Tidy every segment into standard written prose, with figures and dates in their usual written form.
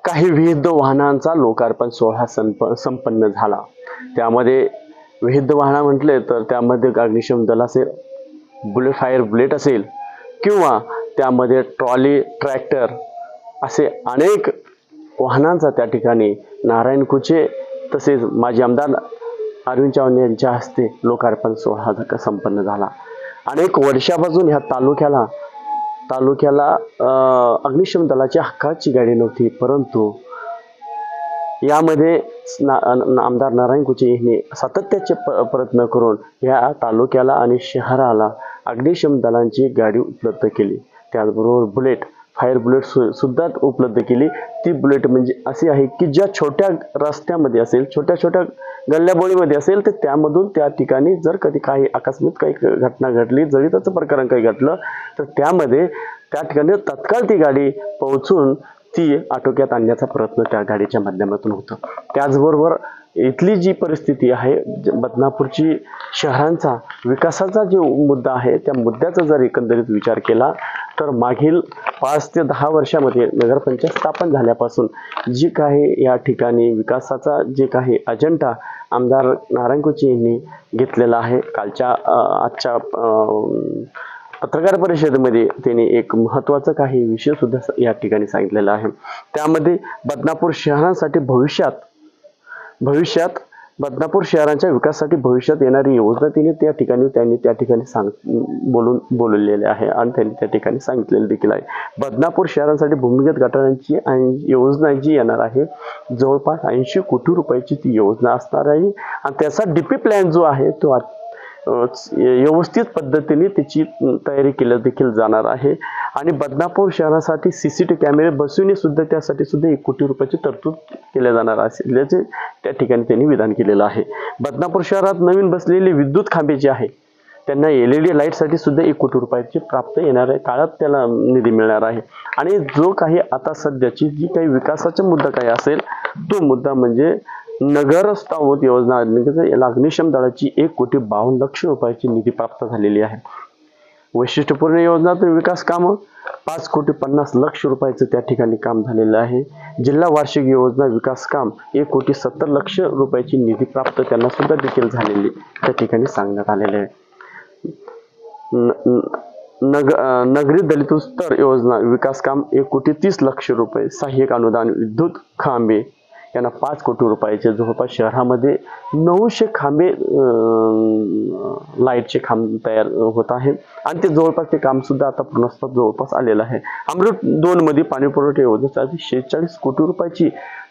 काही विविध वाहनांचा लोकार्पण सोहळा संपन्न झाला। त्यामध्ये विविध वाहन म्हटले तर त्यामध्ये अग्निशमन दल असेल, बुलेट असेल किंवा त्यामध्ये ट्रॉली, ट्रॅक्टर असे अनेक वाहनांचा त्या ठिकाणी नारायण कुचे तसेच माजी आमदार अरविंद चव्हाण यांच्या हस्ते लोकार्पण सोहळा संपन्न झाला। अनेक वर्षापासून ह्या तालुक्याला अग्निशमन दलाची हक्काची गाडी नव्हती, परंतु यामध्ये आमदार नारायण कुचे यांनी सातत्याचे प्रयत्न करून या तालुक्याला आणि शहराला अग्निशमन दलांची गाडी उपलब्ध केली। त्याचबरोबर फायर बुलेट सुद्धा उपलब्ध केली। ती बुलेट म्हणजे अशी आहे की ज्या छोट्या रस्त्यामध्ये असेल, छोट्या गल्ल्याबोळीमध्ये असेल, तर त्यामधून त्या ठिकाणी जर कधी काही अकस्मात काही घटना घडली, जळीताचं प्रकरण काही घडलं, तर त्यामध्ये त्या ठिकाणी तत्काळ ती गाडी पोहोचून ती आटोक्यात आणण्याचा प्रयत्न त्या गाडीच्या माध्यमातून होतो। त्याचबरोबर इथली जी परिस्थिती आहे, बदनापूरची शहरांचा विकासाचा जो मुद्दा आहे, त्या मुद्द्याचा जर एकंदरीत विचार केला तर मागील 5 ते 10 वर्षामध्ये नगरपंचायत स्थापन झाल्यापासून जी काही या ठिकाणी विकासाचा जे काही अजेंडा आमदार नारायण कुचे यांनी घेतलेला आहे, आजच्या पत्रकार परिषदेमध्ये त्यांनी एक महत्त्वाचा काही विषय सुद्धा या ठिकाणी सांगितलेला आहे। त्यामध्ये बदनापूर शहरांसाठी भविष्यात बदनापूर शहरांच्या विकासासाठी भविष्यात येणारी योजना त्यांनी त्या ठिकाणी बोललेले आहे आणि त्यांनी त्या ठिकाणी सांगितलेले देखील आहे। बदनापूर शहरांसाठी भूमिगत गटारांची योजना जी येणार आहे, जवळपास 80 कोटी रुपयाची ती योजना असणार आहे आणि त्याचा डीपी प्लॅन जो आहे तो व्यवस्थित पद्धतीने त्याची तयारी केली देखील जाणार आहे आणि बदनापूर शहरासाठी CCTV कॅमेरे बसवणे सुद्धा त्यासाठी सुद्धा 1 कोटी रुपयाची तरतूद केल्या जाणार असल्याचे त्या ठिकाणी त्यांनी विधान केलेलं आहे। बदनापूर शहरात नवीन बसलेले विद्युत खांबे जे आहे त्यांना LED लाईटसाठी सुद्धा 1 कोटी रुपयाची प्राप्त येणाऱ्या काळात त्याला निधी मिळणार आहे आणि जो काही आता सध्याची जी काही विकासाचा मुद्दा काही असेल, तो मुद्दा म्हणजे नगर स्थावत योजना अग्निशमन दलाची 1,52,00,000 रुपयाची निधी प्राप्त झालेली आहे। वैशिष्ट्यपूर्ण योजनातून विकास काम 5,50,00,000 रुपयाचं त्या ठिकाणी काम झालेलं आहे। जिल्हा वार्षिक योजना विकास काम 1,70,00,000 रुपयाची निधी प्राप्त त्यांना सुद्धा देखील झालेली त्या ठिकाणी सांगण्यात आलेले आहे। नगरी दलित स्तर योजना विकास काम 1,30,00,000 रुपये, सहाय्यक अनुदान विद्युत खांबे यांना 5 कोटी रुपयाचे, जवळपास शहरामध्ये 900 खांबे लाईटचे खांब तयार होत आहे आणि ते जवळपास ते काम सुद्धा आता पूर्णत्वास जवळपास आलेलं आहे। अमृत 2 मध्ये पाणी पुरवठा योजनेसाठी 46 कोटी रुपयाची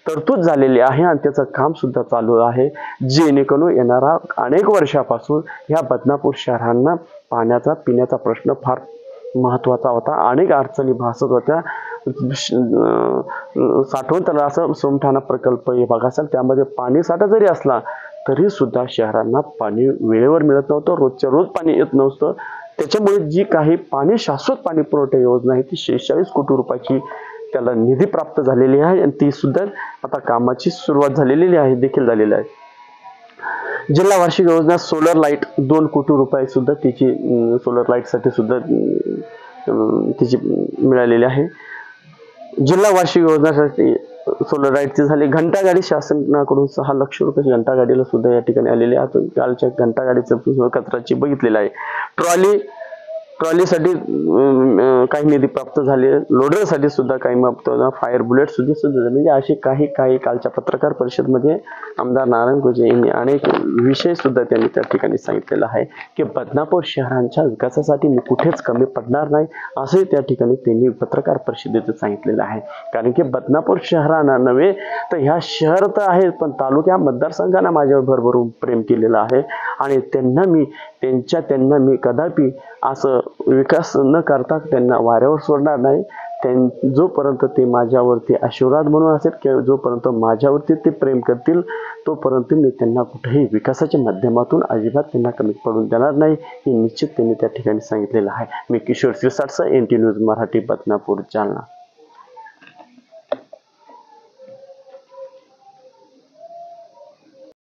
तरतूद झालेली आहे आणि त्याचं काम सुद्धा चालू आहे, जेणेकरून येणारा अनेक वर्षापासून ह्या बदनापूर शहरांना पिण्याचा प्रश्न फार महत्त्वाचा होता। अनेक अडचणी भासत होत्या। साठवण तलावाचा सोमठाणा प्रकल्प विभाग असेल, त्यामध्ये पाणी साठा जरी असला तरी सुद्धा शहरांना पाणी वेळेवर मिळत नव्हतं, रोजच्या रोज पाणी येत नव्हतं। त्याच्यामुळे जी काही शाश्वत पाणी पुरवठा योजना आहे ती 46 कोटी रुपयाची त्याला निधी प्राप्त झालेली आहे आणि ती सुद्धा आता कामाची सुरुवात झालेली आहे। जिल्हा वार्षिक योजना सोलर लाईट 2 कोटी रुपये सुद्धा तिची सोलर लाईट साठी सुद्धा तिची मिळालेली आहे। जिल्हा वार्षिक योजनासाठी सोलर लाईटची झाली। घंटा गाडी शासनाकडून 6,00,000 रुपये घंटा गाडीला सुद्धा या ठिकाणी आलेले आहे। कालच्या घंटा गाडीचं कचराची बघितलेलं आहे। ट्रॉलीसाठी काही निधी प्राप्त झाले, लोडरसाठी सुद्धा काही फायर बुलेट सुद्धा म्हणजे असे काही कालच्या पत्रकार परिषदेमध्ये आमदार नारायण कुचे यांनी अनेक विषय सुद्धा त्यांनी त्या ठिकाणी सांगितलेला आहे की बदनापूर शहरांच्या विकासासाठी मी कुठेच कमी पडणार नाही असे त्या ठिकाणी त्यांनी पत्रकार परिषदेत सांगितलेलं आहे। कारण की बदनापूर शहरांना नव्हे तर ह्या शहर तर आहे, पण तालुक्या मतदारसंघांना माझ्यावर भरभरून प्रेम केलेलं आहे आणि त्यांना मी कदापि असं विकास न करता त्यांना वाऱ्यावर सोडणार नाही। जोपर्यंत ते माझ्यावरती आशीर्वाद म्हणून असेल किंवा जोपर्यंत माझ्यावरती ते प्रेम करतील तोपर्यंत मी त्यांना कुठेही विकासाच्या माध्यमातून अजिबात त्यांना कमी पडून देणार नाही, हे निश्चित त्यांनी त्या ठिकाणी सांगितलेलं आहे। मी किशोर सिरसाट, NT न्यूज मराठी, बदनापूर, जालना।